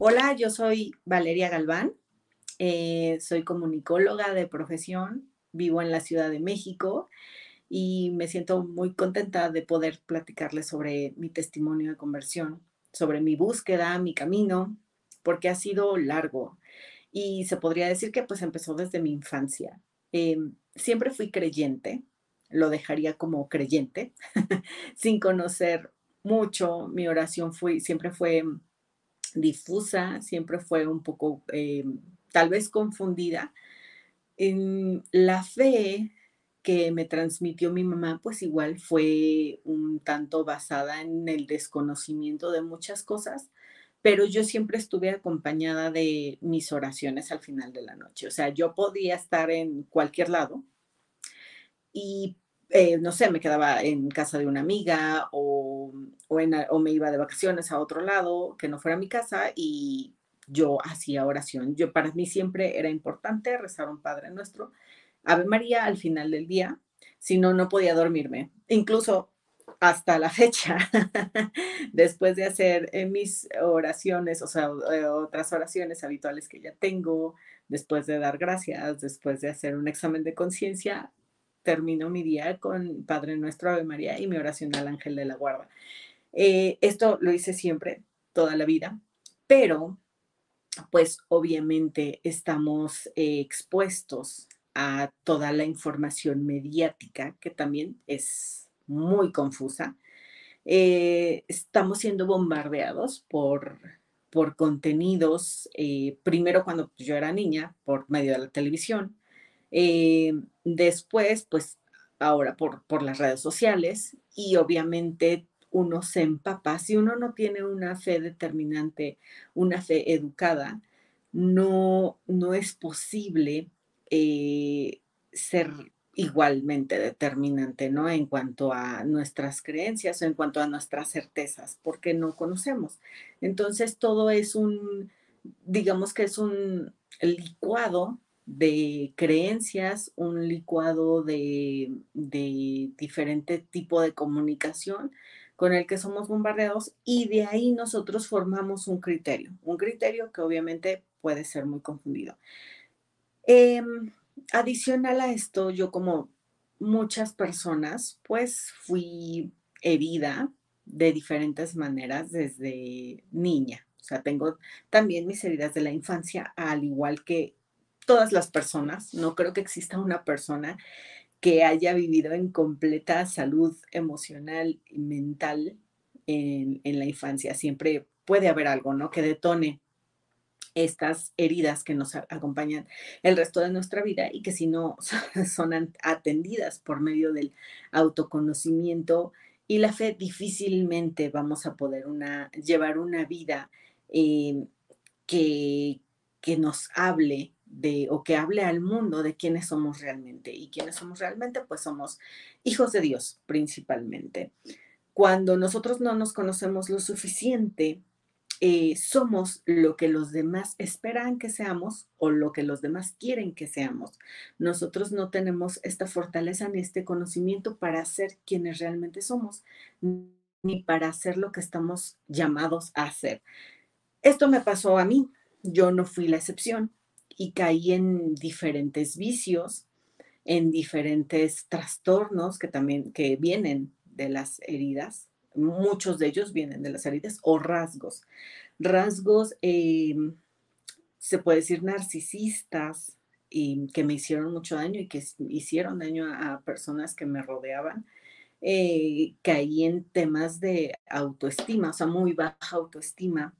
Hola, yo soy Valeria Galván, soy comunicóloga de profesión, vivo en la Ciudad de México y me siento muy contenta de poder platicarles sobre mi testimonio de conversión, sobre mi búsqueda, mi camino, porque ha sido largo y se podría decir que pues empezó desde mi infancia. Siempre fui creyente, lo dejaría como creyente, sin conocer mucho. Mi oración siempre fue difusa, siempre fue un poco, tal vez confundida. La fe que me transmitió mi mamá, pues igual fue un tanto basada en el desconocimiento de muchas cosas, pero yo siempre estuve acompañada de mis oraciones al final de la noche. O sea, yo podía estar en cualquier lado y, no sé, me quedaba en casa de una amiga o me iba de vacaciones a otro lado que no fuera mi casa y yo hacía oración. Para mí siempre era importante rezar un Padre Nuestro, Ave María al final del día, si no, no podía dormirme. Incluso hasta la fecha, después de hacer mis oraciones, o sea, otras oraciones habituales que ya tengo, después de dar gracias, después de hacer un examen de conciencia, termino mi día con Padre Nuestro, Ave María y mi oración al ángel de la guarda. Esto lo hice siempre, toda la vida, pero pues obviamente estamos expuestos a toda la información mediática que también es muy confusa. Estamos siendo bombardeados por contenidos, primero cuando yo era niña, por medio de la televisión, después, pues ahora por las redes sociales y obviamente uno se empapa. Si uno no tiene una fe determinante, una fe educada, no es posible ser igualmente determinante, ¿no? En cuanto a nuestras creencias o en cuanto a nuestras certezas, porque no conocemos. Entonces, todo es digamos que es un licuado de creencias, un licuado de diferente tipo de comunicación con el que somos bombardeados y de ahí nosotros formamos un criterio que obviamente puede ser muy confundido. Adicional a esto, yo como muchas personas, pues fui herida de diferentes maneras desde niña. O sea, tengo también mis heridas de la infancia, al igual que todas las personas. No creo que exista una persona que haya vivido en completa salud emocional y mental en la infancia. Siempre puede haber algo, ¿no? Que detone estas heridas que nos acompañan el resto de nuestra vida y que si no son atendidas por medio del autoconocimiento y la fe, difícilmente vamos a poder llevar una vida eh, que, que nos hable o que hable al mundo de quiénes somos realmente. Y quiénes somos realmente, pues somos hijos de Dios principalmente. Cuando nosotros no nos conocemos lo suficiente, somos lo que los demás esperan que seamos o lo que los demás quieren que seamos. Nosotros no tenemos esta fortaleza ni este conocimiento para ser quienes realmente somos, ni para hacer lo que estamos llamados a hacer. Esto me pasó a mí, yo no fui la excepción y caí en diferentes vicios, en diferentes trastornos que también que vienen de las heridas. Muchos de ellos vienen de las heridas o rasgos. Rasgos, se puede decir narcisistas, y que me hicieron mucho daño y que hicieron daño a personas que me rodeaban. Caí en temas de autoestima, o sea, muy baja autoestima,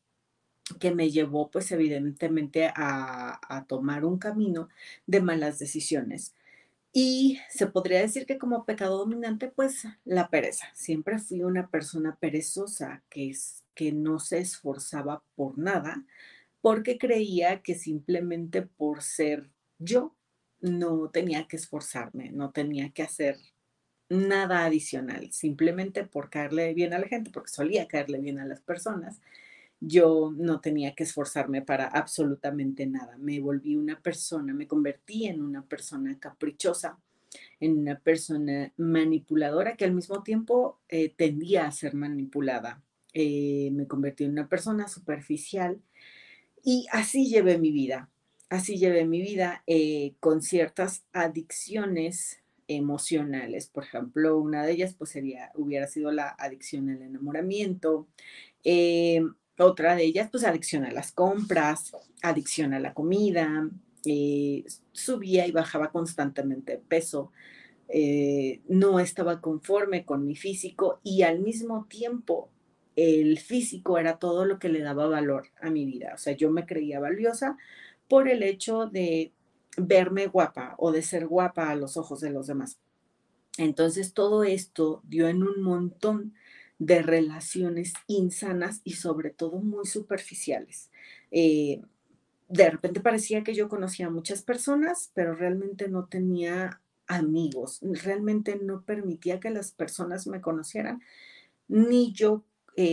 que me llevó, pues, evidentemente a tomar un camino de malas decisiones. Y se podría decir que como pecado dominante, pues la pereza. Siempre fui una persona perezosa que no se esforzaba por nada, porque creía que simplemente por ser yo no tenía que esforzarme, no tenía que hacer nada adicional, simplemente por caerle bien a la gente, porque solía caerle bien a las personas. Yo no tenía que esforzarme para absolutamente nada. Me convertí en una persona caprichosa, en una persona manipuladora que al mismo tiempo tendía a ser manipulada. Me convertí en una persona superficial Y así llevé mi vida con ciertas adicciones emocionales. Por ejemplo, una de ellas pues hubiera sido la adicción al enamoramiento. eh, Otra de ellas pues adicción a las compras, adicción a la comida. Subía y bajaba constantemente de peso. No estaba conforme con mi físico y al mismo tiempo el físico era todo lo que le daba valor a mi vida. O sea, yo me creía valiosa por el hecho de verme guapa o de ser guapa a los ojos de los demás. Entonces, todo esto dio en un montón de relaciones insanas y sobre todo muy superficiales. Eh, de repente parecía que yo conocía a muchas personas, pero realmente no tenía amigos. Realmente no permitía que las personas me conocieran, ni yo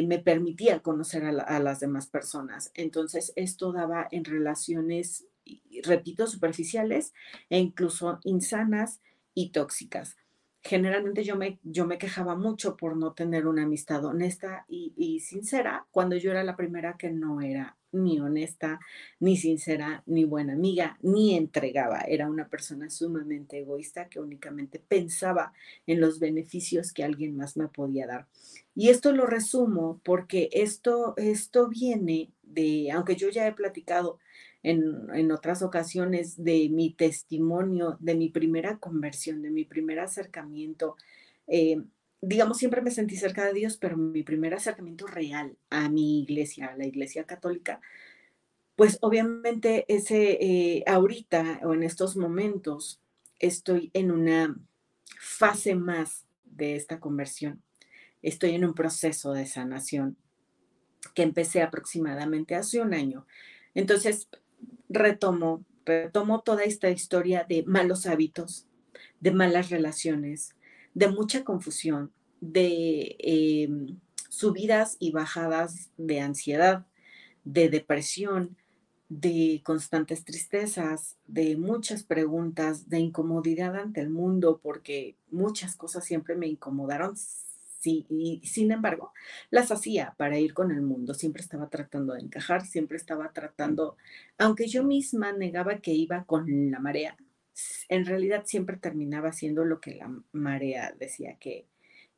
me permitía conocer a las demás personas. Entonces, esto daba en relaciones, repito, superficiales e incluso insanas y tóxicas. Generalmente yo me quejaba mucho por no tener una amistad honesta y sincera, cuando yo era la primera que no era ni honesta, ni sincera, ni buena amiga, ni entregaba. Era una persona sumamente egoísta que únicamente pensaba en los beneficios que alguien más me podía dar. Y esto lo resumo porque esto viene de, aunque yo ya he platicado en otras ocasiones de mi testimonio, de mi primera conversión, de mi primer acercamiento, eh, digamos, siempre me sentí cerca de Dios, pero mi primer acercamiento real a mi iglesia, a la iglesia católica, pues obviamente ahorita o en estos momentos estoy en una fase más de esta conversión. Estoy en un proceso de sanación que empecé aproximadamente hace un año. Entonces, retomo toda esta historia de malos hábitos, de malas relaciones, de mucha confusión, de subidas y bajadas de ansiedad, de depresión, de constantes tristezas, de muchas preguntas, de incomodidad ante el mundo, porque muchas cosas siempre me incomodaron, sí, y sin embargo, las hacía para ir con el mundo. Siempre estaba tratando de encajar, siempre estaba tratando, aunque yo misma negaba que iba con la marea, en realidad siempre terminaba haciendo lo que la marea decía que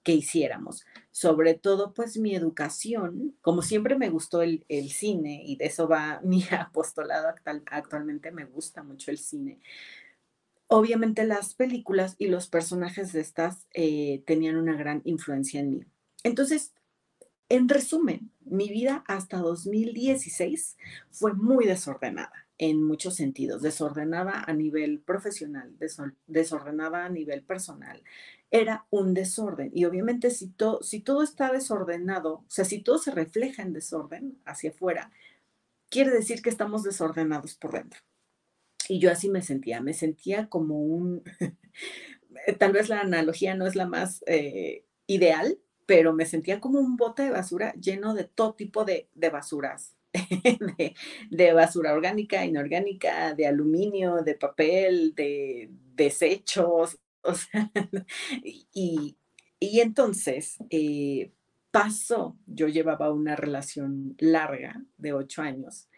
hiciéramos. Sobre todo, pues mi educación, como siempre me gustó el cine y de eso va mi apostolado actualmente, me gusta mucho el cine. Obviamente las películas y los personajes de estas tenían una gran influencia en mí. Entonces, en resumen, mi vida hasta 2016 fue muy desordenada en muchos sentidos, desordenada a nivel profesional, desordenada a nivel personal. Era un desorden y obviamente si todo está desordenado, o sea, si todo se refleja en desorden hacia afuera, quiere decir que estamos desordenados por dentro. Y yo así me sentía como tal vez la analogía no es la más ideal, pero me sentía como un bote de basura lleno de todo tipo de basuras, de basura orgánica, inorgánica, de aluminio, de papel, de desechos, o sea, y, y entonces yo llevaba una relación larga de 8 años,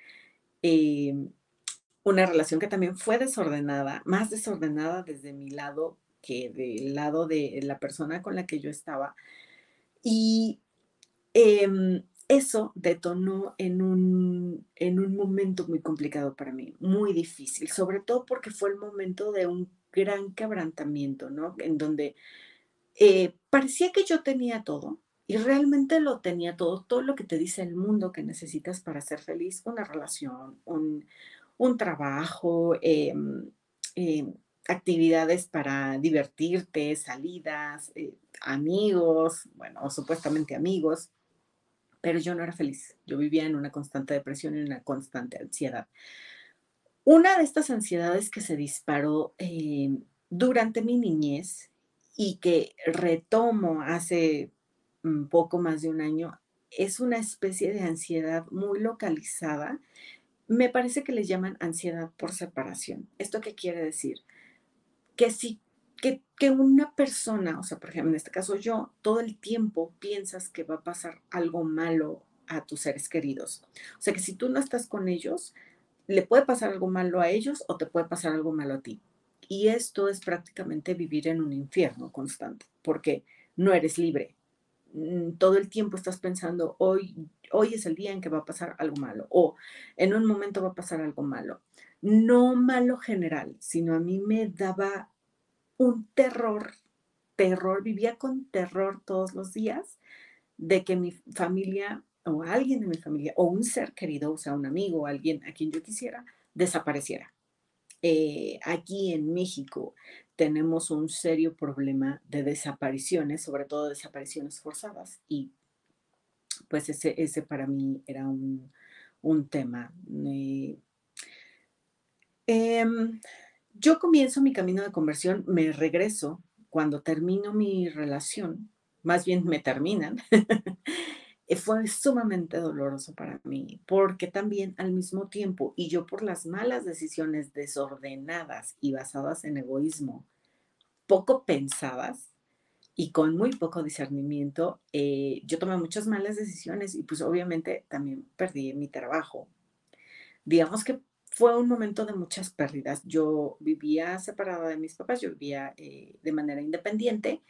eh, una relación que también fue desordenada, más desordenada desde mi lado que del lado de la persona con la que yo estaba. Y eso detonó en un momento muy complicado para mí, muy difícil, sobre todo porque fue el momento de un gran quebrantamiento, ¿no? En donde parecía que yo tenía todo y realmente lo tenía todo, todo lo que te dice el mundo que necesitas para ser feliz, una relación, un trabajo, actividades para divertirte, salidas, amigos, bueno, o supuestamente amigos, pero yo no era feliz. Yo vivía en una constante depresión y una constante ansiedad. Una de estas ansiedades que se disparó durante mi niñez y que retomo hace poco más de un año es una especie de ansiedad muy localizada. Me parece que le llaman ansiedad por separación. ¿Esto qué quiere decir? Que si que una persona, o sea, por ejemplo, en este caso yo, todo el tiempo piensas que va a pasar algo malo a tus seres queridos. O sea que si tú no estás con ellos, le puede pasar algo malo a ellos o te puede pasar algo malo a ti. Y esto es prácticamente vivir en un infierno constante, porque no eres libre. Todo el tiempo estás pensando, hoy es el día en que va a pasar algo malo, o en un momento va a pasar algo malo. No malo general, sino a mí me daba un terror, vivía con terror todos los días de que mi familia o alguien de mi familia o un ser querido, o sea, un amigo, alguien a quien yo quisiera, desapareciera. Aquí en México tenemos un serio problema de desapariciones, sobre todo desapariciones forzadas, y pues ese para mí era un tema. Em, yo comienzo mi camino de conversión, me regreso cuando termino mi relación, más bien me terminan. Fue sumamente doloroso para mí, porque también al mismo tiempo, y yo por las malas decisiones desordenadas y basadas en egoísmo, poco pensadas y con muy poco discernimiento, yo tomé muchas malas decisiones y pues obviamente también perdí mi trabajo. Digamos que fue un momento de muchas pérdidas. Yo vivía separada de mis papás, yo vivía de manera independiente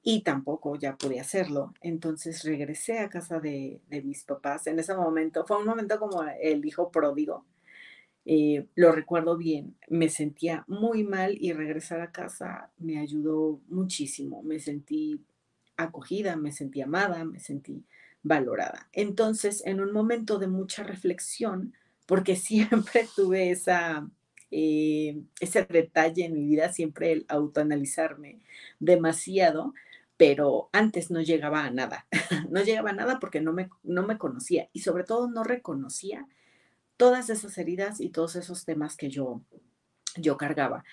y tampoco ya pude hacerlo. Entonces regresé a casa de mis papás. En ese momento, fue un momento como el hijo pródigo. Lo recuerdo bien, me sentía muy mal y regresar a casa me ayudó muchísimo. Me sentí acogida, me sentí amada, me sentí valorada. Entonces, en un momento de mucha reflexión, porque siempre tuve ese detalle en mi vida, siempre el autoanalizarme demasiado, pero antes no llegaba a nada. No llegaba a nada porque no me conocía y sobre todo no reconocía todas esas heridas y todos esos temas que yo cargaba.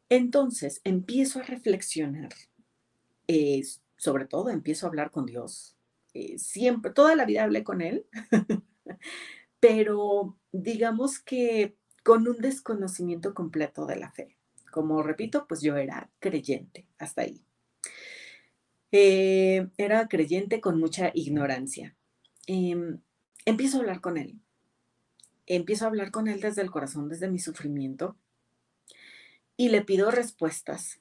Entonces, empiezo a reflexionar, sobre todo empiezo a hablar con Dios. Siempre, toda la vida hablé con Él, pero digamos que con un desconocimiento completo de la fe. Como repito, pues yo era creyente, hasta ahí. Era creyente con mucha ignorancia. Em, Empiezo a hablar con Él. Empiezo a hablar con Él desde el corazón, desde mi sufrimiento, y le pido respuestas.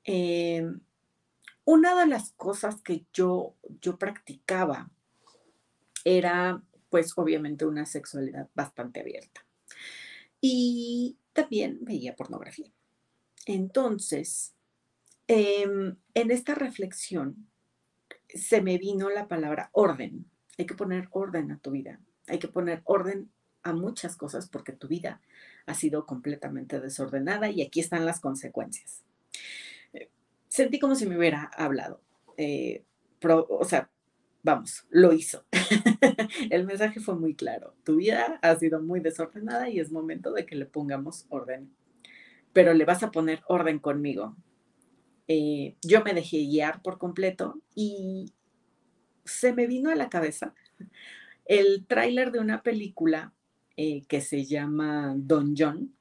Em, una de las cosas que yo practicaba era, pues, obviamente una sexualidad bastante abierta. Y también veía pornografía. Entonces, en esta reflexión se me vino la palabra orden. Hay que poner orden a tu vida. Hay que poner orden a muchas cosas porque tu vida ha sido completamente desordenada y aquí están las consecuencias. Sentí como si me hubiera hablado. O sea, vamos, lo hizo. El mensaje fue muy claro. Tu vida ha sido muy desordenada y es momento de que le pongamos orden. Pero le vas a poner orden conmigo. Yo me dejé guiar por completo y se me vino a la cabeza el tráiler de una película que se llama Don John.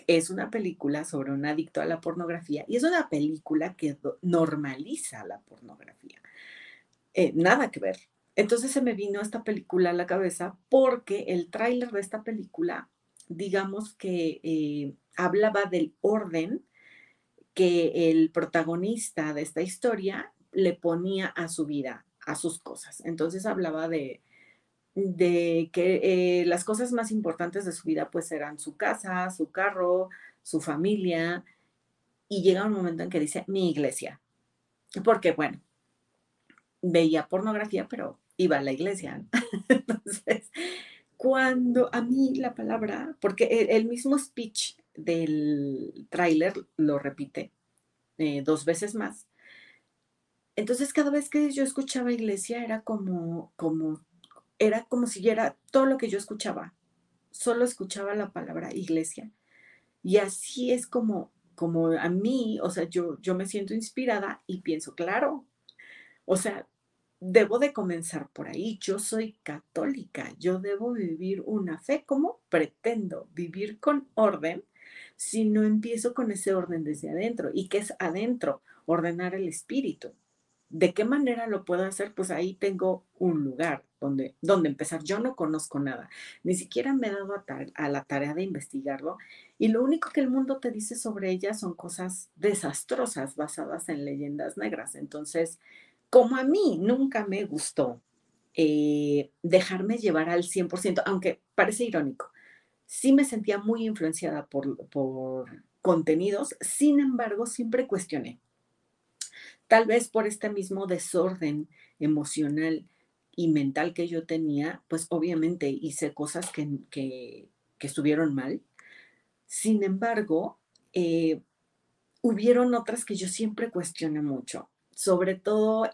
Es una película sobre un adicto a la pornografía y es una película que normaliza la pornografía. Nada que ver. Entonces se me vino esta película a la cabeza porque el tráiler de esta película, digamos que hablaba del orden que el protagonista de esta historia le ponía a su vida, a sus cosas. Entonces hablaba de que las cosas más importantes de su vida pues eran su casa, su carro, su familia, y llega un momento en que dice mi iglesia, porque bueno, veía pornografía, pero iba a la iglesia, ¿no? Entonces, cuando a mí la palabra, porque el mismo speech del tráiler lo repite 2 veces más. Entonces, cada vez que yo escuchaba iglesia era como si ya era todo lo que yo escuchaba. Solo escuchaba la palabra iglesia. Y así es como a mí, o sea, yo me siento inspirada y pienso, claro, o sea, debo de comenzar por ahí. Yo soy católica, yo debo vivir una fe. ¿Cómo pretendo vivir con orden si no empiezo con ese orden desde adentro? ¿Y qué es adentro? Ordenar el espíritu. ¿De qué manera lo puedo hacer? Pues ahí tengo un lugar donde empezar. Yo no conozco nada, ni siquiera me he dado a la tarea de investigarlo, y lo único que el mundo te dice sobre ella son cosas desastrosas basadas en leyendas negras. Entonces, como a mí nunca me gustó dejarme llevar al 100%, aunque parece irónico, sí me sentía muy influenciada por contenidos, sin embargo, siempre cuestioné. Tal vez por este mismo desorden emocional y mental que yo tenía, pues obviamente hice cosas que estuvieron mal. Sin embargo, hubieron otras que yo siempre cuestioné mucho. Sobre todo,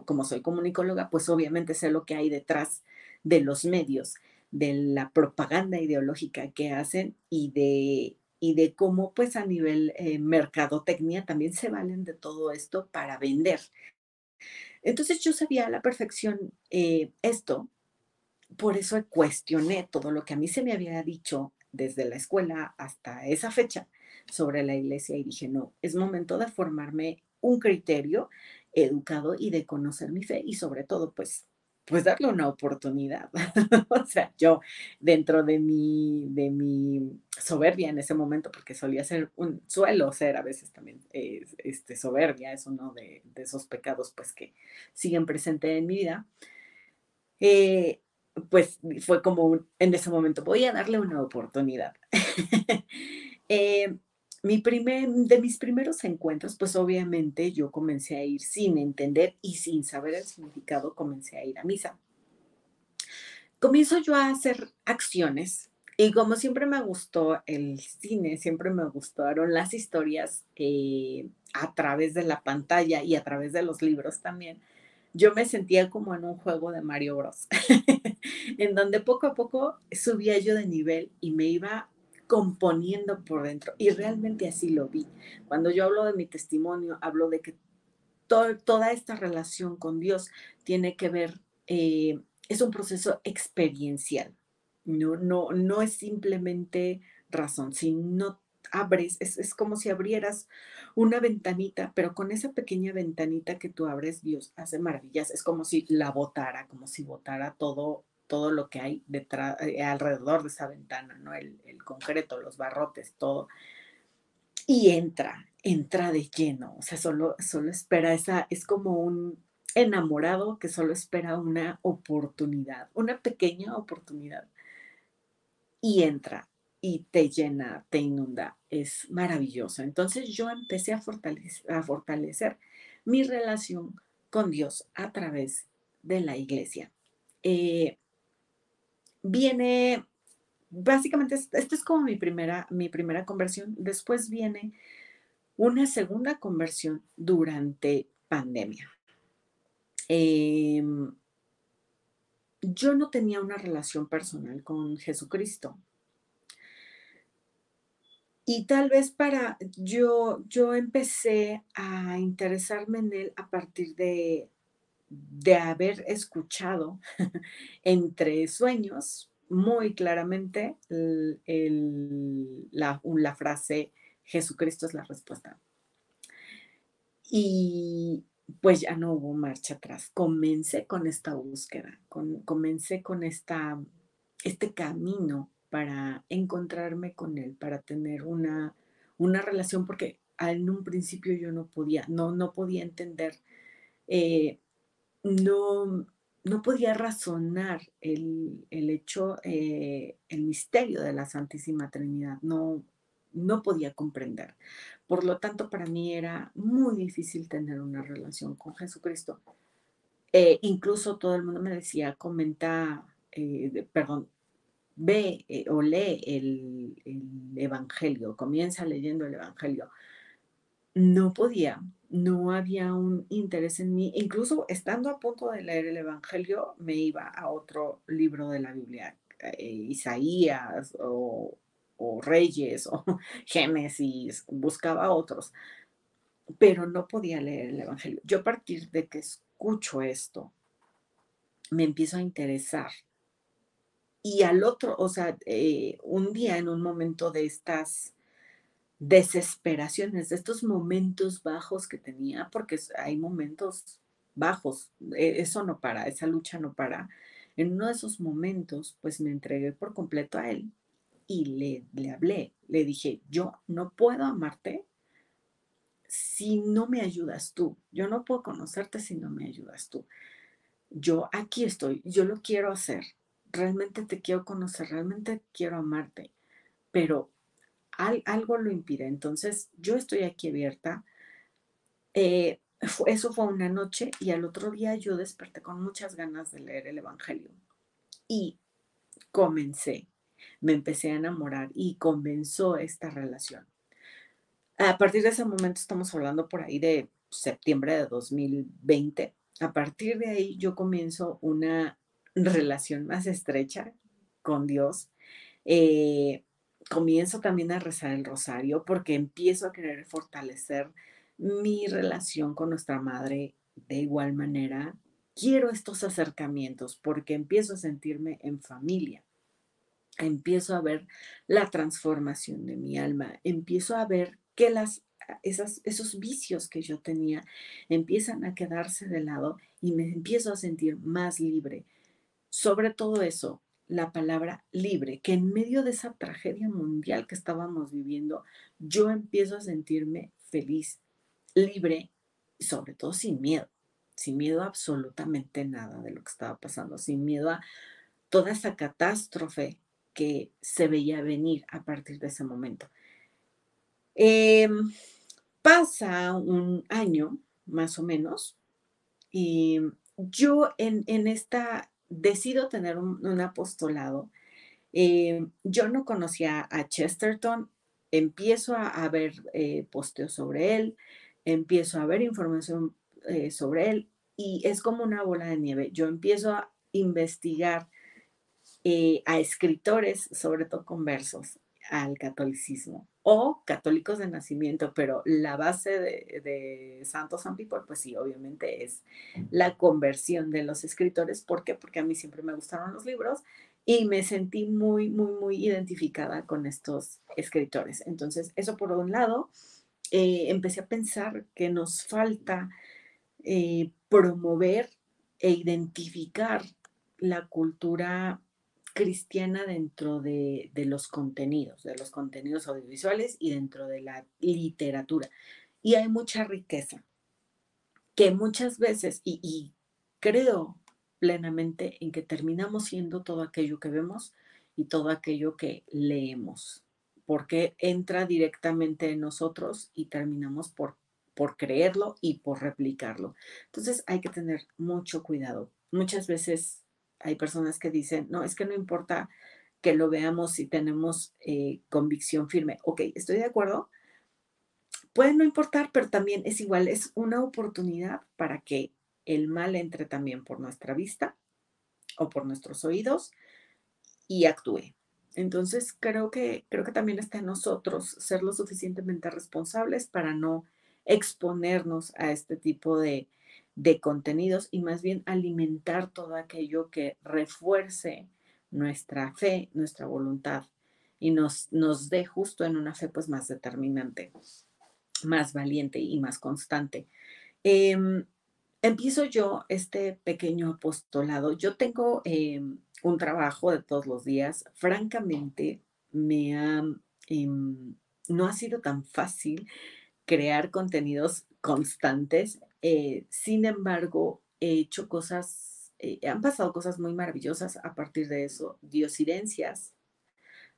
como soy comunicóloga, pues obviamente sé lo que hay detrás de los medios, de la propaganda ideológica que hacen y de cómo pues a nivel mercadotecnia también se valen de todo esto para vender. Entonces yo sabía a la perfección esto, por eso cuestioné todo lo que a mí se me había dicho desde la escuela hasta esa fecha sobre la iglesia y dije, no, es momento de formarme un criterio educado y de conocer mi fe y sobre todo, pues darle una oportunidad. O sea, yo dentro de mi soberbia en ese momento, porque suelo ser a veces también soberbia, es uno de esos pecados pues que siguen presente en mi vida. eh, pues fue como en ese momento, voy a darle una oportunidad. Eh, de mis primeros encuentros, pues obviamente yo comencé a ir sin entender y sin saber el significado, comencé a ir a misa. Comienzo yo a hacer acciones y como siempre me gustó el cine, siempre me gustaron las historias a través de la pantalla y a través de los libros también. Yo me sentía como en un juego de Mario Bros, en donde poco a poco subía yo de nivel y me iba componiendo por dentro. Y realmente así lo vi. Cuando yo hablo de mi testimonio, hablo de que toda esta relación con Dios tiene que ver, es un proceso experiencial. No es simplemente razón. Si no abres, es como si abrieras una ventanita, pero con esa pequeña ventanita que tú abres, Dios hace maravillas. Es como si la botara, como si botara todo lo que hay detrás, alrededor de esa ventana, ¿no? El concreto, los barrotes, todo y entra de lleno, o sea, solo espera es como un enamorado que solo espera una oportunidad, una pequeña oportunidad, y entra, y te llena, te inunda, es maravilloso. Entonces, yo empecé a fortalecer mi relación con Dios a través de la iglesia. Eh, viene básicamente, esta es como mi primera conversión. Después viene una segunda conversión durante pandemia. Em, yo no tenía una relación personal con Jesucristo y tal vez yo empecé a interesarme en él a partir de haber escuchado entre sueños muy claramente la frase Jesucristo es la respuesta. Y pues ya no hubo marcha atrás. Comencé con esta búsqueda, comencé con este camino para encontrarme con él, para tener una relación, porque en un principio yo no podía entender, eh, no, no podía razonar el hecho, el misterio de la Santísima Trinidad, no podía comprender. Por lo tanto, para mí era muy difícil tener una relación con Jesucristo. Incluso todo el mundo me decía, comenta, perdón, ve o lee el Evangelio, comienza leyendo el Evangelio. No podía, no había un interés en mí. Incluso estando a punto de leer el Evangelio, me iba a otro libro de la Biblia, Isaías o Reyes o Génesis, buscaba otros, pero no podía leer el Evangelio. Yo a partir de que escucho esto, me empiezo a interesar. Y al otro, o sea, un día en un momento desesperaciones, de estos momentos bajos que tenía, porque hay momentos bajos, eso no para, esa lucha no para. En uno de esos momentos, pues me entregué por completo a él y le hablé, le dije, yo no puedo amarte si no me ayudas tú, yo no puedo conocerte si no me ayudas tú. Yo aquí estoy, yo lo quiero hacer, realmente te quiero conocer, realmente quiero amarte, pero algo lo impide. Entonces, yo estoy aquí abierta. Eso fue una noche y al otro día yo desperté con muchas ganas de leer el Evangelio y comencé, me empecé a enamorar y comenzó esta relación. A partir de ese momento, estamos hablando por ahí de septiembre de 2020. A partir de ahí yo comienzo una relación más estrecha con Dios. Eh, Comienzo también a rezar el rosario porque empiezo a querer fortalecer mi relación con nuestra madre de igual manera. Quiero estos acercamientos porque empiezo a sentirme en familia, empiezo a ver la transformación de mi alma, empiezo a ver que esos vicios que yo tenía empiezan a quedarse de lado y me empiezo a sentir más libre. Sobre todo eso, la palabra libre, que en medio de esa tragedia mundial que estábamos viviendo, yo empiezo a sentirme feliz, libre y sobre todo sin miedo a absolutamente nada de lo que estaba pasando, sin miedo a toda esa catástrofe que se veía venir a partir de ese momento. Em, Pasa un año, más o menos, y yo en esta decido tener un apostolado. Yo no conocía a Chesterton, empiezo a ver posteos sobre él, empiezo a ver información sobre él y es como una bola de nieve. Yo empiezo a investigar a escritores, sobre todo conversos al catolicismo o católicos de nacimiento, pero la base de Santos San People, pues sí, obviamente es la conversión de los escritores. ¿Por qué? Porque a mí siempre me gustaron los libros y me sentí muy, muy, muy identificada con estos escritores. Entonces, eso por un lado, empecé a pensar que nos falta promover e identificar la cultura cristiana dentro de los contenidos audiovisuales y dentro de la literatura. Y hay mucha riqueza que muchas veces, y creo plenamente en que terminamos siendo todo aquello que vemos y todo aquello que leemos, porque entra directamente en nosotros y terminamos por creerlo y por replicarlo. Entonces hay que tener mucho cuidado. Muchas veces hay personas que dicen, no, es que no importa que lo veamos si tenemos convicción firme. Ok, estoy de acuerdo, puede no importar, pero también es igual, es una oportunidad para que el mal entre también por nuestra vista o por nuestros oídos y actúe. Entonces, creo que también está en nosotros ser lo suficientemente responsables para no exponernos a este tipo de contenidos y más bien alimentar todo aquello que refuerce nuestra fe, nuestra voluntad y nos dé justo en una fe pues más determinante, más valiente y más constante. Em, Empiezo yo este pequeño apostolado. Yo tengo un trabajo de todos los días. Francamente, me ha, em, no ha sido tan fácil crear contenidos constantes. Sin embargo, he hecho cosas, han pasado cosas muy maravillosas a partir de eso. Diosidencias,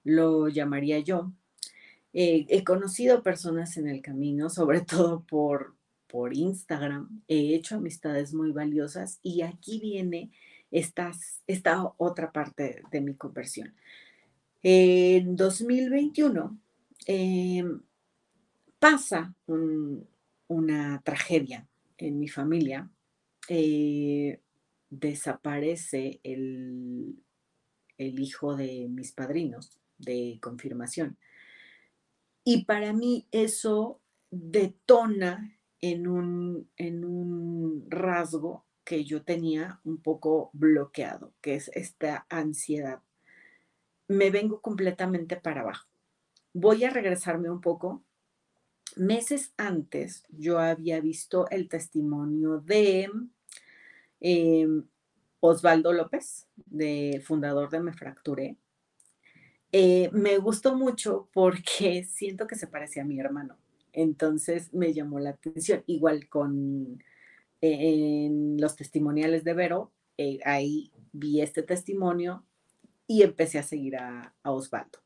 lo llamaría yo. He conocido personas en el camino, sobre todo por Instagram. He hecho amistades muy valiosas y aquí viene esta otra parte de mi conversión. En 2021 em, pasa una tragedia en mi familia. eh, Desaparece el hijo de mis padrinos de confirmación. Y para mí eso detona en un rasgo que yo tenía un poco bloqueado, que es esta ansiedad. Me vengo completamente para abajo. Voy a regresarme un poco. Meses antes, yo había visto el testimonio de em, Osvaldo López, de fundador de Me Fracturé. Me gustó mucho porque siento que se parecía a mi hermano. Entonces me llamó la atención. Igual en los testimoniales de Vero, ahí vi este testimonio y empecé a seguir a Osvaldo.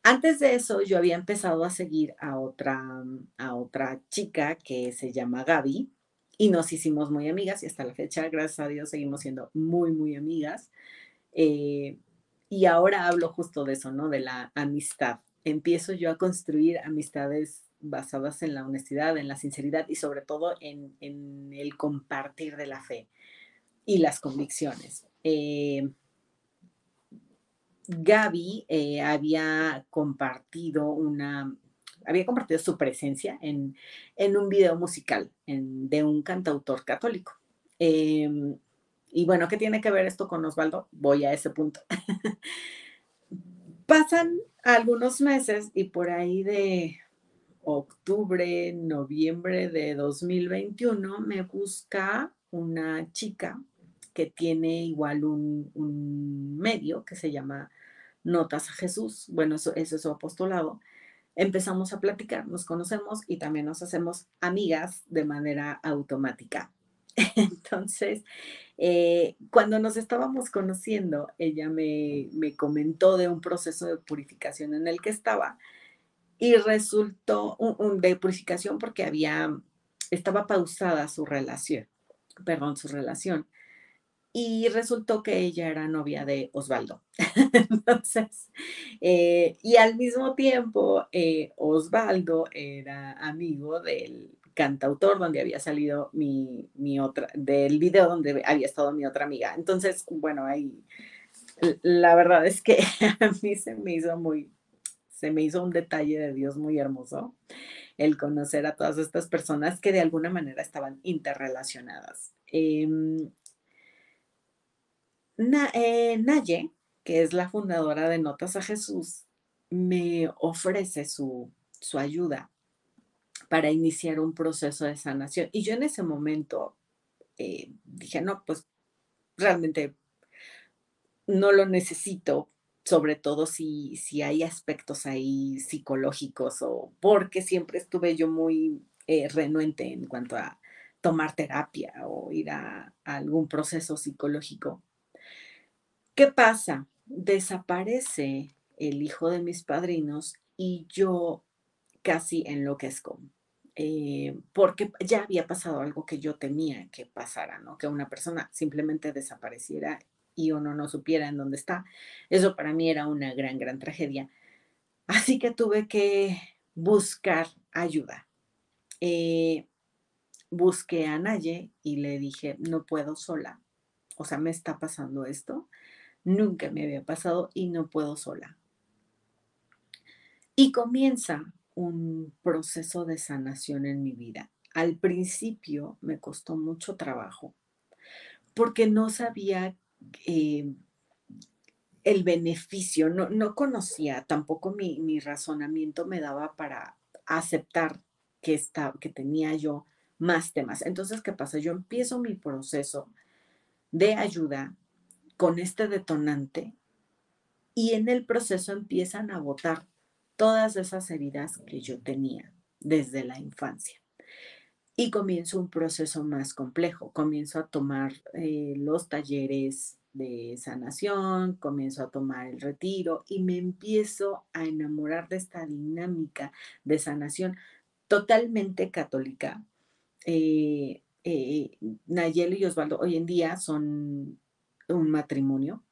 Antes de eso, yo había empezado a seguir a otra chica que se llama Gaby y nos hicimos muy amigas y hasta la fecha, gracias a Dios, seguimos siendo muy, muy amigas. Eh, y ahora hablo justo de eso, ¿no? De la amistad. Empiezo yo a construir amistades basadas en la honestidad, en la sinceridad y sobre todo en el compartir de la fe y las convicciones. Gaby había compartido su presencia en un video musical de un cantautor católico. Eh, y bueno, ¿qué tiene que ver esto con Osvaldo? Voy a ese punto. Pasan algunos meses y por ahí de octubre, noviembre de 2021 me busca una chica que tiene igual un medio que se llama Notas a Jesús. Bueno, eso es su apostolado. Empezamos a platicar, nos conocemos y también nos hacemos amigas de manera automática. Entonces, cuando nos estábamos conociendo, ella me comentó de un proceso de purificación en el que estaba y resultó de purificación porque estaba pausada su relación, perdón, su relación. Y resultó que ella era novia de Osvaldo. Entonces, y al mismo tiempo, Osvaldo era amigo del cantautor donde había salido del video donde había estado mi otra amiga. Entonces, bueno, ahí la verdad es que a mí se me hizo un detalle de Dios muy hermoso el conocer a todas estas personas que de alguna manera estaban interrelacionadas. Naye, que es la fundadora de Notas a Jesús, me ofrece su ayuda para iniciar un proceso de sanación. Y yo en ese momento dije, no, pues realmente no lo necesito, sobre todo si hay aspectos ahí psicológicos o porque siempre estuve yo muy renuente en cuanto a tomar terapia o ir a algún proceso psicológico. ¿Qué pasa? Desaparece el hijo de mis padrinos y yo casi enloquezco, porque ya había pasado algo que yo temía que pasara, ¿no? Que una persona simplemente desapareciera y uno no supiera en dónde está. Eso para mí era una gran, gran tragedia. Así que tuve que buscar ayuda. Eh, Busqué a Naye y le dije, no puedo sola. O sea, me está pasando esto. Nunca me había pasado y no puedo sola. Y comienza un proceso de sanación en mi vida. Al principio me costó mucho trabajo porque no sabía eh, el beneficio, no conocía, tampoco mi razonamiento me daba para aceptar que tenía yo más temas. Entonces, ¿qué pasa? Yo empiezo mi proceso de ayuda con este detonante y en el proceso empiezan a botar todas esas heridas que yo tenía desde la infancia. Y comienzo un proceso más complejo. Comienzo a tomar los talleres de sanación, comienzo a tomar el retiro y me empiezo a enamorar de esta dinámica de sanación totalmente católica. eh, eh, Nayeli y Osvaldo hoy en día son un matrimonio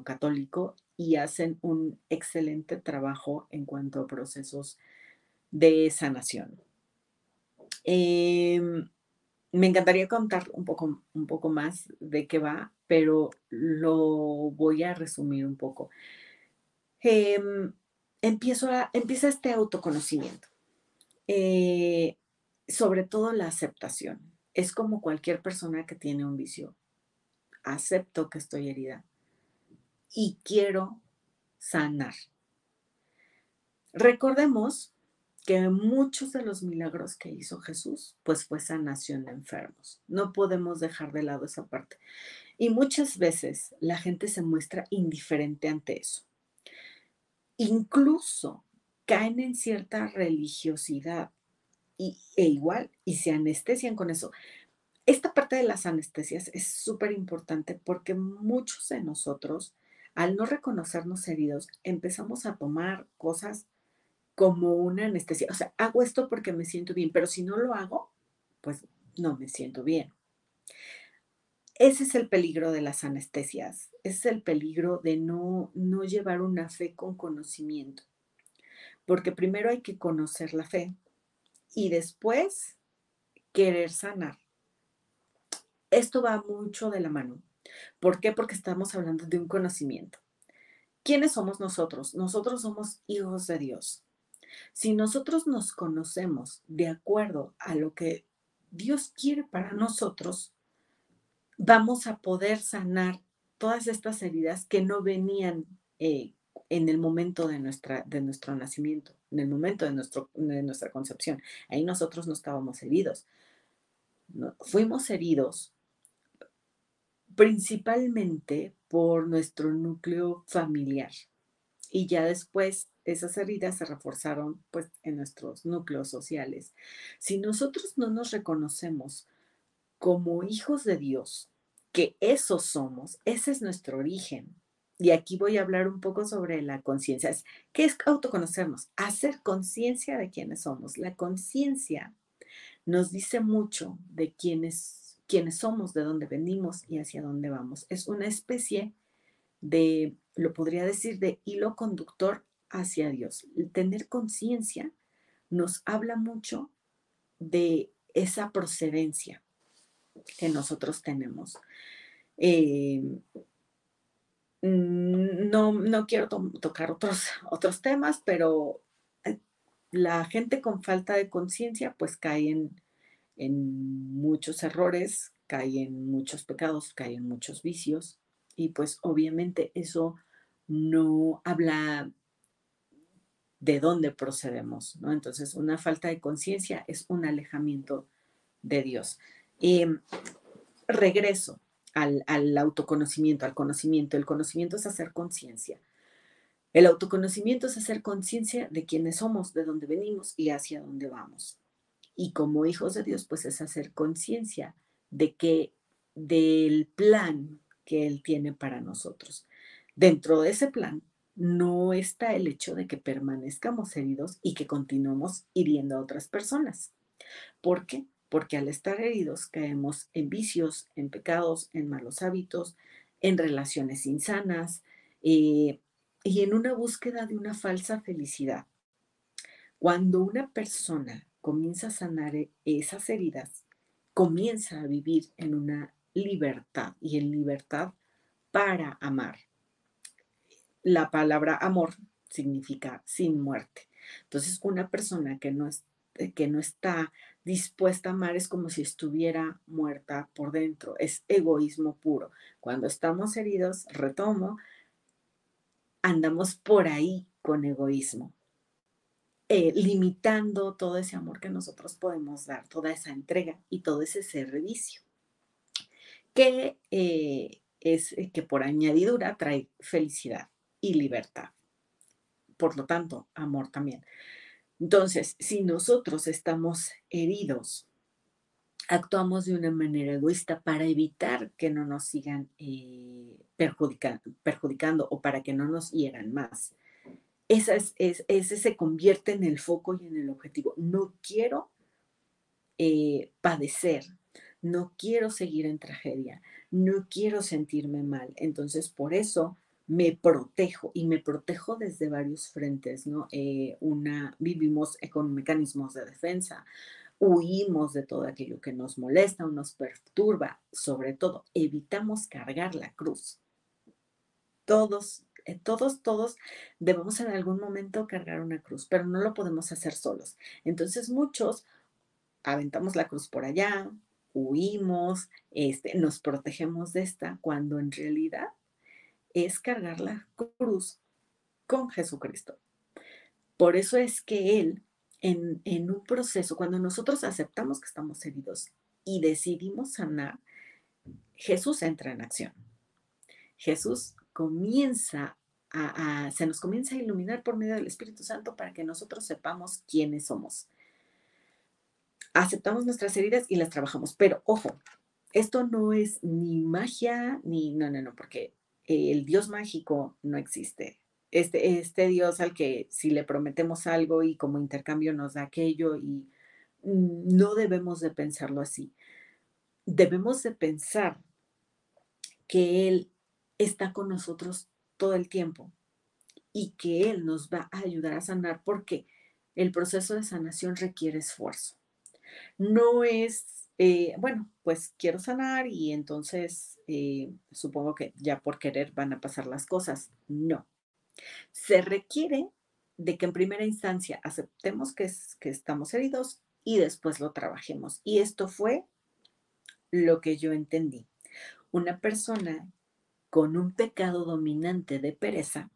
católico, y hacen un excelente trabajo en cuanto a procesos de sanación. Me encantaría contar un poco más de qué va, pero lo voy a resumir un poco. Em, Empieza este autoconocimiento. Eh, Sobre todo la aceptación. Es como cualquier persona que tiene un vicio. Acepto que estoy herida y quiero sanar. Recordemos que muchos de los milagros que hizo Jesús, pues fue sanación de enfermos. No podemos dejar de lado esa parte. Y muchas veces la gente se muestra indiferente ante eso. Incluso caen en cierta religiosidad e igual, y se anestesian con eso. Esta parte de las anestesias es súper importante porque muchos de nosotros, al no reconocernos heridos, empezamos a tomar cosas como una anestesia. O sea, hago esto porque me siento bien, pero si no lo hago, pues no me siento bien. Ese es el peligro de las anestesias, ese es el peligro de no llevar una fe con conocimiento, porque primero hay que conocer la fe y después querer sanar. Esto va mucho de la mano. ¿Por qué? Porque estamos hablando de un conocimiento. ¿Quiénes somos nosotros? Nosotros somos hijos de Dios. Si nosotros nos conocemos de acuerdo a lo que Dios quiere para nosotros, vamos a poder sanar todas estas heridas que no venían en el momento de nuestro nacimiento, en el momento de nuestra concepción. Ahí nosotros no estábamos heridos. No, fuimos heridos principalmente por nuestro núcleo familiar. Y ya después esas heridas se reforzaron pues en nuestros núcleos sociales. Si nosotros no nos reconocemos como hijos de Dios, que esos somos, ese es nuestro origen. Y aquí voy a hablar un poco sobre la conciencia. ¿Qué es autoconocernos? Hacer conciencia de quiénes somos. La conciencia nos dice mucho de quiénes somos, de dónde venimos y hacia dónde vamos. Es una especie de, lo podría decir, de hilo conductor hacia Dios. El tener conciencia nos habla mucho de esa procedencia que nosotros tenemos. Eh, no quiero tocar otros temas, pero eh, la gente con falta de conciencia pues cae en muchos errores, cae en muchos pecados, cae en muchos vicios y pues obviamente eso no habla de dónde procedemos, ¿no? Entonces, una falta de conciencia es un alejamiento de Dios. Eh, Regreso al autoconocimiento, al conocimiento. El conocimiento es hacer conciencia. El autoconocimiento es hacer conciencia de quiénes somos, de dónde venimos y hacia dónde vamos. Y como hijos de Dios, pues es hacer conciencia de que del plan que Él tiene para nosotros. Dentro de ese plan no está el hecho de que permanezcamos heridos y que continuemos hiriendo a otras personas. ¿Por qué? Porque al estar heridos caemos en vicios, en pecados, en malos hábitos, en relaciones insanas eh, y en una búsqueda de una falsa felicidad. Cuando una persona comienza a sanar esas heridas, comienza a vivir en una libertad y en libertad para amar. La palabra amor significa sin muerte. Entonces, una persona que no está dispuesta a amar es como si estuviera muerta por dentro, es egoísmo puro. Cuando estamos heridos, retomo, andamos por ahí con egoísmo, limitando todo ese amor que nosotros podemos dar, toda esa entrega y todo ese servicio, que es que por añadidura trae felicidad y libertad. Por lo tanto, amor también. Entonces, si nosotros estamos heridos, actuamos de una manera egoísta para evitar que no nos sigan perjudicando o para que no nos hieran más. Ese se convierte en el foco y en el objetivo. No quiero padecer, no quiero seguir en tragedia, no quiero sentirme mal. Entonces, por eso me protejo y me protejo desde varios frentes, ¿no? Vivimos con mecanismos de defensa, huimos de todo aquello que nos molesta o nos perturba, sobre todo evitamos cargar la cruz. Todos debemos en algún momento cargar una cruz, pero no lo podemos hacer solos. Entonces muchos aventamos la cruz por allá, huimos, nos protegemos de esta, cuando en realidad es cargar la cruz con Jesucristo. Por eso es que Él en un proceso, cuando nosotros aceptamos que estamos heridos y decidimos sanar, Jesús entra en acción. Jesús comienza se nos comienza a iluminar por medio del Espíritu Santo para que nosotros sepamos quiénes somos. Aceptamos nuestras heridas y las trabajamos, pero ojo, esto no es ni magia, ni no, no, no, porque el Dios mágico no existe. Este Dios al que si le prometemos algo y como intercambio nos da aquello y no debemos de pensarlo así. Debemos de pensar que Él está con nosotros todo el tiempo y que Él nos va a ayudar a sanar porque el proceso de sanación requiere esfuerzo. No es, bueno, pues quiero sanar y entonces supongo que ya por querer van a pasar las cosas. No, se requiere de que en primera instancia aceptemos que estamos heridos y después lo trabajemos. Y esto fue lo que yo entendí. Una persona con un pecado dominante de pereza,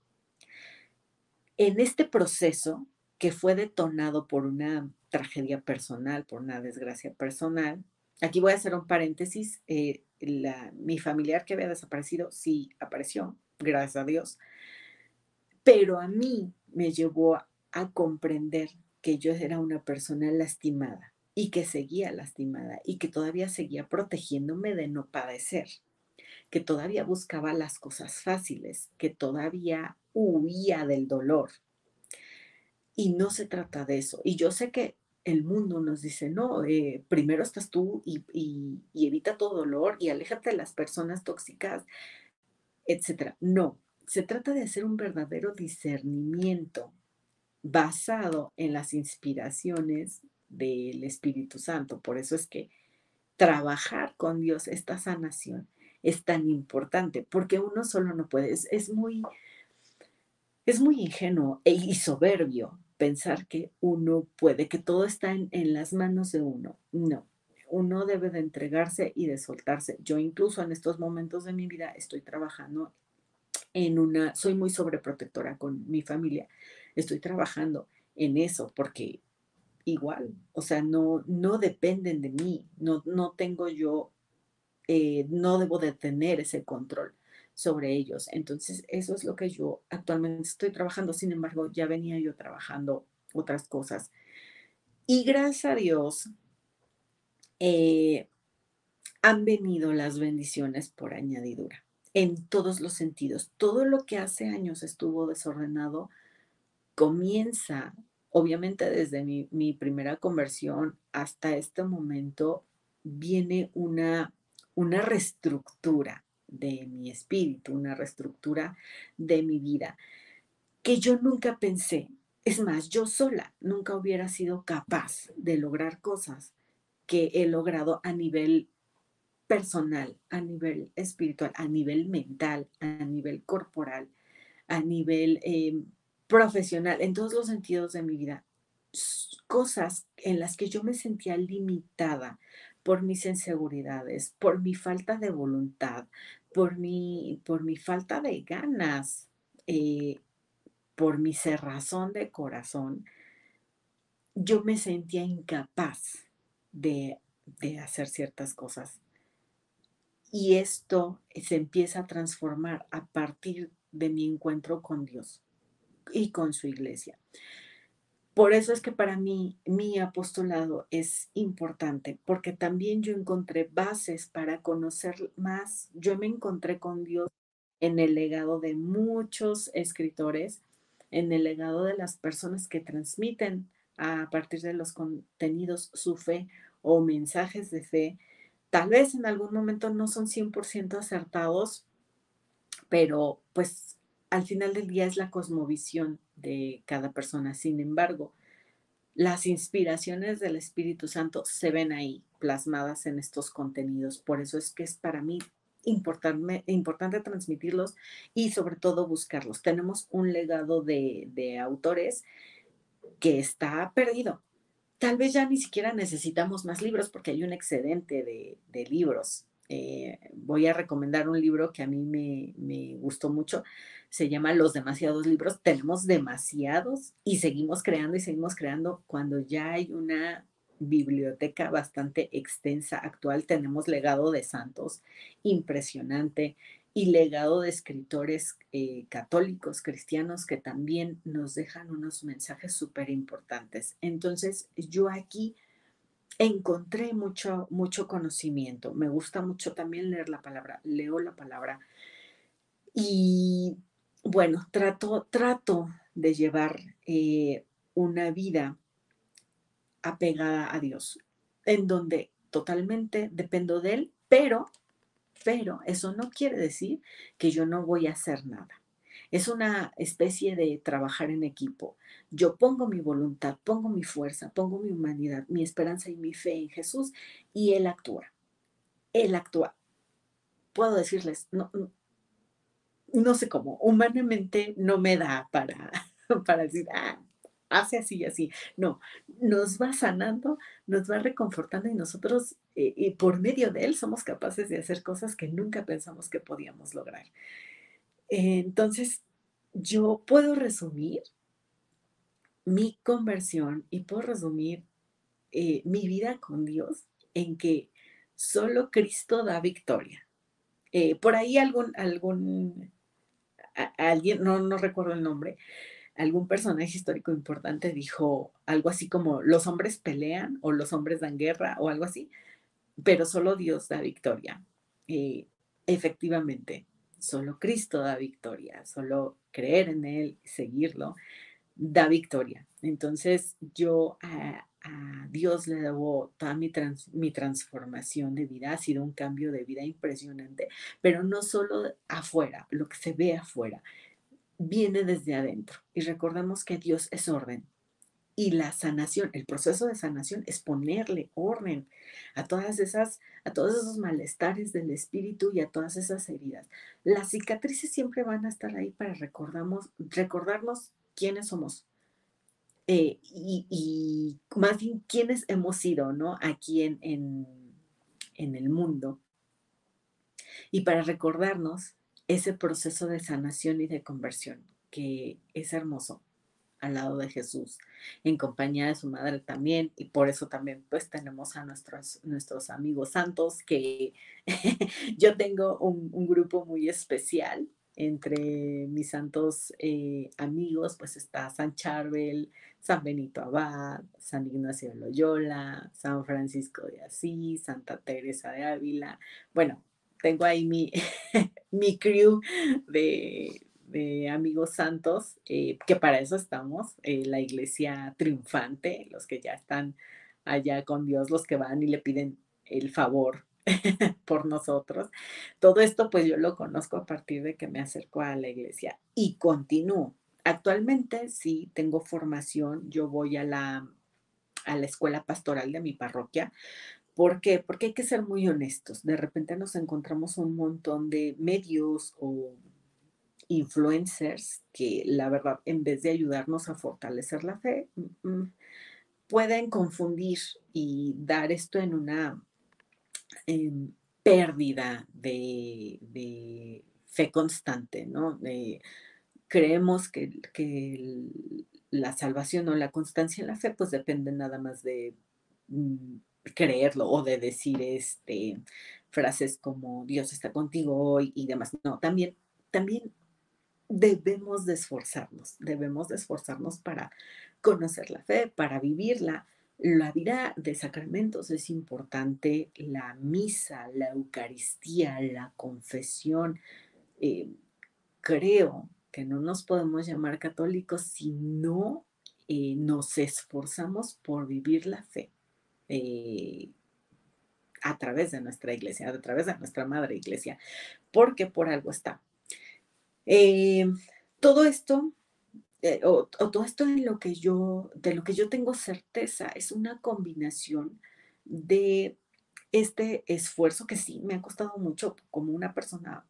en este proceso que fue detonado por una tragedia personal, por una desgracia personal, aquí voy a hacer un paréntesis, mi familiar que había desaparecido sí apareció, gracias a Dios, pero a mí me llevó a comprender que yo era una persona lastimada y que seguía lastimada y que todavía seguía protegiéndome de no padecer, que todavía buscaba las cosas fáciles, que todavía huía del dolor. Y no se trata de eso. Y yo sé que el mundo nos dice, no, primero estás tú y evita todo dolor y aléjate de las personas tóxicas, etcétera. No, se trata de hacer un verdadero discernimiento basado en las inspiraciones del Espíritu Santo. Por eso es que trabajar con Dios, esta sanación, es tan importante, porque uno solo no puede. Es muy ingenuo y soberbio pensar que uno puede, que todo está en las manos de uno. No, uno debe de entregarse y de soltarse. Yo incluso en estos momentos de mi vida estoy trabajando soy muy sobreprotectora con mi familia. Estoy trabajando en eso porque igual, o sea, no dependen de mí, no tengo yo, no debo de tener ese control sobre ellos. Entonces, eso es lo que yo actualmente estoy trabajando. Sin embargo, ya venía yo trabajando otras cosas. Y gracias a Dios, eh, han venido las bendiciones por añadidura, en todos los sentidos. Todo lo que hace años estuvo desordenado comienza, obviamente desde mi primera conversión hasta este momento, viene una reestructura de mi espíritu, una reestructura de mi vida, que yo nunca pensé, es más, yo sola nunca hubiera sido capaz de lograr cosas que he logrado a nivel personal, a nivel espiritual, a nivel mental, a nivel corporal, a nivel profesional, en todos los sentidos de mi vida. Cosas en las que yo me sentía limitada por mis inseguridades, por mi falta de voluntad, por mi falta de ganas, eh, por mi cerrazón de corazón, yo me sentía incapaz de hacer ciertas cosas. Y esto se empieza a transformar a partir de mi encuentro con Dios y con su iglesia. Por eso es que para mí mi apostolado es importante, porque también yo encontré bases para conocer más. Yo me encontré con Dios en el legado de muchos escritores, en el legado de las personas que transmiten a partir de los contenidos su fe o mensajes de fe. Tal vez en algún momento no son 100% acertados, pero pues al final del día es la cosmovisión de cada persona. Sin embargo, las inspiraciones del Espíritu Santo se ven ahí plasmadas en estos contenidos. Por eso es que es para mí importante transmitirlos y sobre todo buscarlos. Tenemos un legado de autores que está perdido. Tal vez ya ni siquiera necesitamos más libros porque hay un excedente de libros. Voy a recomendar un libro que a mí me gustó mucho. Se llama Los demasiados libros. Tenemos demasiados y seguimos creando. Cuando ya hay una biblioteca bastante extensa actual, tenemos legado de santos impresionante y legado de escritores católicos, cristianos, que también nos dejan unos mensajes súper importantes. Entonces, yo aquí encontré mucho conocimiento. Me gusta mucho también leer la palabra, leo la palabra y bueno, trato de llevar una vida apegada a Dios, en donde totalmente dependo de Él, pero eso no quiere decir que yo no voy a hacer nada. Es una especie de trabajar en equipo. Yo pongo mi voluntad, pongo mi fuerza, pongo mi humanidad, mi esperanza y mi fe en Jesús y Él actúa. Él actúa. Puedo decirles, no sé cómo, humanamente no me da para, para decir, hace así y así. No, nos va sanando, nos va reconfortando y nosotros, y por medio de Él, somos capaces de hacer cosas que nunca pensamos que podíamos lograr. Entonces, yo puedo resumir mi conversión y puedo resumir mi vida con Dios en que solo Cristo da victoria. Por ahí alguien, no recuerdo el nombre, algún personaje histórico importante dijo algo así como los hombres pelean o los hombres dan guerra o algo así, pero solo Dios da victoria. Eh, Efectivamente, solo Cristo da victoria, solo creer en Él, seguirlo, da victoria. Entonces yo a Dios le debo toda mi transformación de vida, ha sido un cambio de vida impresionante, pero no solo afuera, lo que se ve afuera, viene desde adentro. Y recordemos que Dios es orden. Y la sanación, el proceso de sanación es ponerle orden a todos esos malestares del espíritu y a todas esas heridas. Las cicatrices siempre van a estar ahí para recordarnos quiénes somos, y más bien quiénes hemos sido, ¿no? Aquí en el mundo. Y para recordarnos ese proceso de sanación y de conversión, que es hermoso al lado de Jesús, en compañía de su madre también, y por eso también pues tenemos a nuestros amigos santos, que yo tengo un grupo muy especial. Entre mis santos amigos, pues está San Charbel, San Benito Abad, San Ignacio de Loyola, San Francisco de Asís, Santa Teresa de Ávila. Bueno, tengo ahí mi crew de amigos santos, que para eso estamos, la iglesia triunfante, los que ya están allá con Dios, los que van y le piden el favor por nosotros. Todo esto pues yo lo conozco a partir de que me acerco a la iglesia y continúo. Actualmente sí tengo formación, yo voy a la escuela pastoral de mi parroquia. ¿Por qué? Porque hay que ser muy honestos. De repente nos encontramos un montón de medios o influencers que la verdad, en vez de ayudarnos a fortalecer la fe, pueden confundir y dar esto en una em, pérdida de fe constante, ¿no? Creemos que la salvación o la constancia en la fe, pues depende nada más de mm, creerlo o de decir frases como Dios está contigo hoy y demás. No, también debemos de esforzarnos para conocer la fe, para vivirla. La vida de sacramentos es importante, la misa, la Eucaristía, la confesión. eh, Creo que no nos podemos llamar católicos si no nos esforzamos por vivir la fe eh, a través de nuestra iglesia, a través de nuestra madre iglesia, porque por algo está. Eh, Todo esto, o todo esto de lo que yo tengo certeza, es una combinación de este esfuerzo que sí me ha costado mucho como una persona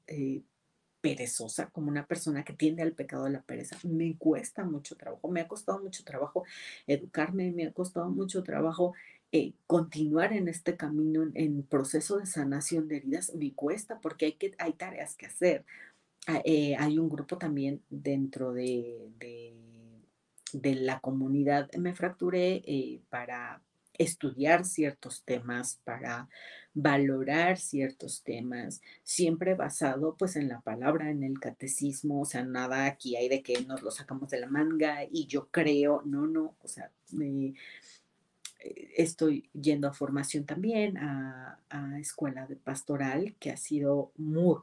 perezosa, como una persona que tiende al pecado de la pereza. Me cuesta mucho trabajo, me ha costado mucho trabajo educarme, me ha costado mucho trabajo continuar en este camino, en proceso de sanación de heridas, me cuesta porque hay tareas que hacer. Hay un grupo también dentro de la comunidad. Me fracturé para estudiar ciertos temas, para valorar ciertos temas, siempre basado pues en la palabra, en el catecismo, o sea, nada aquí hay de que nos lo sacamos de la manga y yo creo, no, no, o sea, estoy yendo a formación también, a escuela de pastoral, que ha sido muy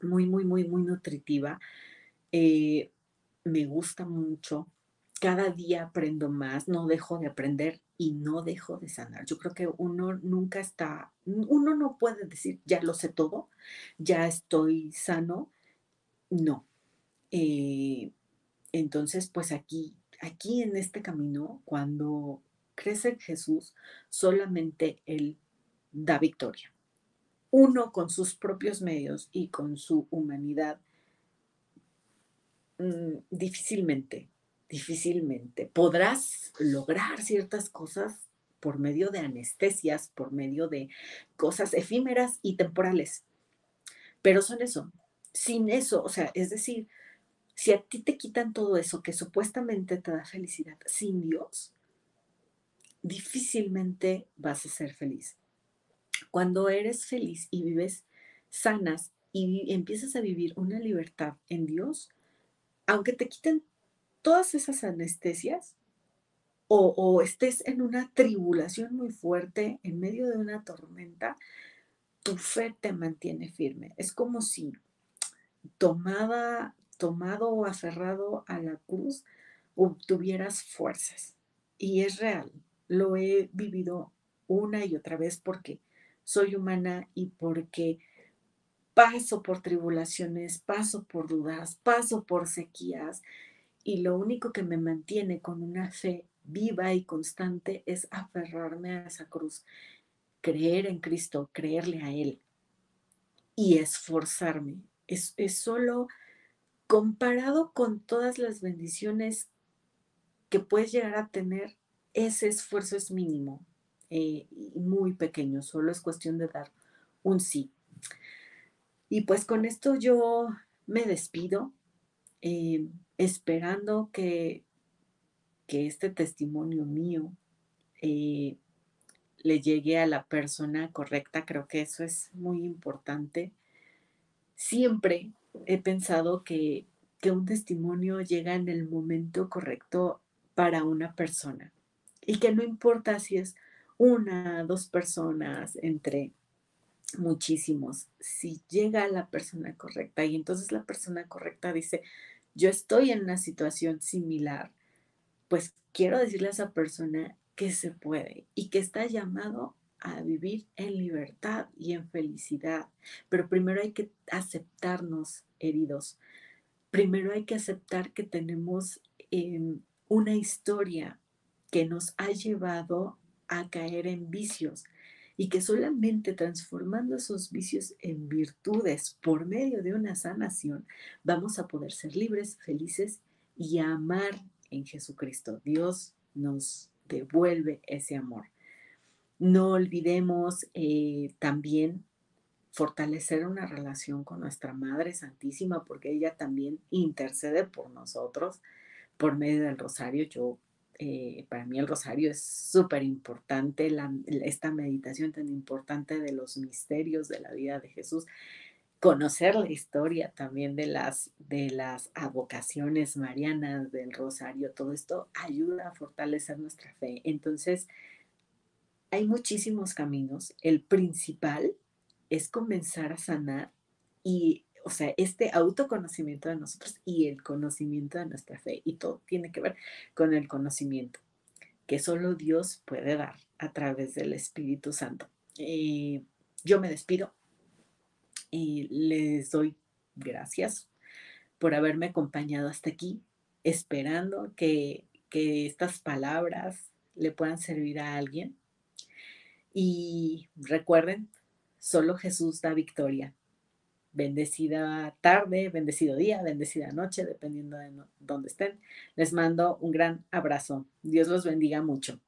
nutritiva. Eh, Me gusta mucho. Cada día aprendo más, no dejo de aprender y no dejo de sanar. Yo creo que uno no puede decir, ya lo sé todo, ya estoy sano. No. Eh, entonces, pues aquí en este camino, cuando crees en Jesús, solamente Él da victoria. Uno con sus propios medios y con su humanidad, difícilmente podrás lograr ciertas cosas por medio de anestesias, por medio de cosas efímeras y temporales, pero son eso. Sin eso, o sea, es decir, si a ti te quitan todo eso que supuestamente te da felicidad, sin Dios, difícilmente vas a ser feliz. Cuando eres feliz y vives sanas y empiezas a vivir una libertad en Dios, aunque te quiten todas esas anestesias o estés en una tribulación muy fuerte, en medio de una tormenta, tu fe te mantiene firme. Es como si tomado o aferrado a la cruz, obtuvieras fuerzas. Y es real, lo he vivido una y otra vez porque soy humana y porque paso por tribulaciones, paso por dudas, paso por sequías y lo único que me mantiene con una fe viva y constante es aferrarme a esa cruz, creer en Cristo, creerle a Él y esforzarme. Es solo comparado con todas las bendiciones que puedes llegar a tener, ese esfuerzo es mínimo y muy pequeño, solo es cuestión de dar un sí. Y pues con esto yo me despido, esperando que este testimonio mío eh, le llegue a la persona correcta. Creo que eso es muy importante. Siempre he pensado que un testimonio llega en el momento correcto para una persona y que no importa si es una, dos personas, entre muchísimos, si llega a la persona correcta y entonces la persona correcta dice, yo estoy en una situación similar, pues quiero decirle a esa persona que se puede y que está llamado a vivir en libertad y en felicidad. Pero primero hay que aceptarnos heridos. Primero hay que aceptar que tenemos una historia que nos ha llevado a caer en vicios y que solamente transformando esos vicios en virtudes por medio de una sanación vamos a poder ser libres, felices y amar en Jesucristo. Dios nos devuelve ese amor. No olvidemos también fortalecer una relación con nuestra Madre Santísima, porque ella también intercede por nosotros por medio del rosario. Para mí el rosario es súper importante, esta meditación tan importante de los misterios de la vida de Jesús, conocer la historia también de las advocaciones marianas del rosario, todo esto ayuda a fortalecer nuestra fe. Entonces, hay muchísimos caminos. El principal es comenzar a sanar y, o sea, este autoconocimiento de nosotros y el conocimiento de nuestra fe. Y todo tiene que ver con el conocimiento que solo Dios puede dar a través del Espíritu Santo. Yo me despido y les doy gracias por haberme acompañado hasta aquí, esperando que estas palabras le puedan servir a alguien. Y recuerden, solo Jesús da victoria. Bendecida tarde, bendecido día, bendecida noche, dependiendo de dónde estén. Les mando un gran abrazo. Dios los bendiga mucho.